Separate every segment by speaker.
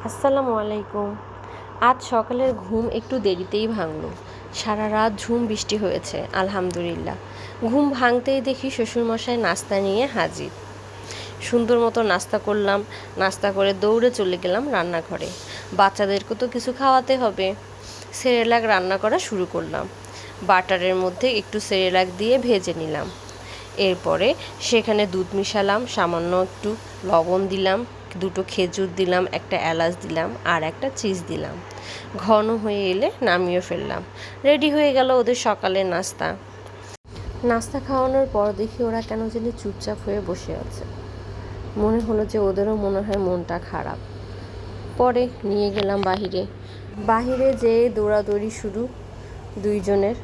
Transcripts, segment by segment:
Speaker 1: আসসালামু আলাইকুম। আজ সকালের ঘুম একটু দেরিতেই ভাঙলো। সারা রাত ঝুম বৃষ্টি হয়েছে আলহামদুলিল্লাহ। ঘুম ভাঙতেই দেখি শ্বশুরমশাই নাস্তা নিয়ে হাজির। সুন্দর মতো নাস্তা করলাম। নাস্তা করে দৌড়ে চলে গেলাম রান্নাঘরে। বাচ্চাদেরকে তো কিছু খাওয়াতে হবে। সেরেলাক রান্না করা শুরু করলাম। বাটারের মধ্যে একটু সেরেলাক দিয়ে ভেজে নিলাম। এরপরে সেখানে দুধ মিশালাম, সামান্য একটু লবণ দিলাম, দুটো খেজুর দিলাম, একটা এলাচ দিলাম আর একটা চিজ দিলাম। ঘন হয়ে এলে নামিয়ে ফেললাম। রেডি হয়ে গেল ওদের সকালের নাস্তা। নাস্তা খাওয়ানোর পর দেখি ওরা কেন জানি চুপচাপ হয়ে বসে আছে। মনে হলো যে ওদেরও মনে হয় মনটা খারাপ। পরে নিয়ে গেলাম বাহিরে যেয়ে দৌড়াদৌড়ি শুরু দুইজনের।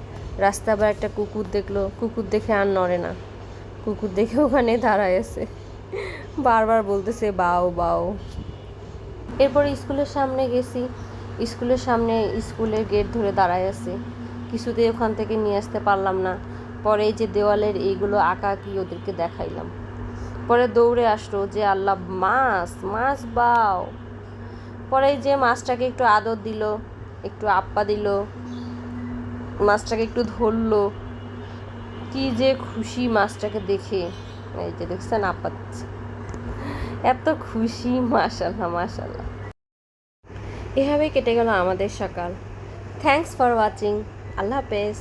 Speaker 1: রাস্তা আবার একটা কুকুর দেখলো, কুকুর দেখে আর নড়ে না। কুকুর দেখে ওখানে দাঁড়ায় আছে, বারবার বলতেছে বাও বাও। এরপরে স্কুলের সামনে গেছি। স্কুলের গেট ধরে দাঁড়ায় আছে, কিছুতেই ওখান থেকে নিয়ে আসতে পারলাম না। পরে এই যে দেওয়ালের এইগুলো আঁকা কি ওদেরকে দেখাইলাম। পরে দৌড়ে আসলো যে আল্লাহ, মাছ মাছ বাও। পরে এই যে মাছটাকে একটু আদর দিল, একটু আপ্পা দিল, মাছটাকে একটু ধরলো। কি যে খুশি মাছটাকে দেখে। এই যে দেখছেন আপ্পা দিচ্ছে, এত খুশি, মাশাল্লাহ মাশাল্লাহ। এভাবেই কেটে গেল আমাদের সকাল। Thanks for watching. আল্লাহ হাফেজ।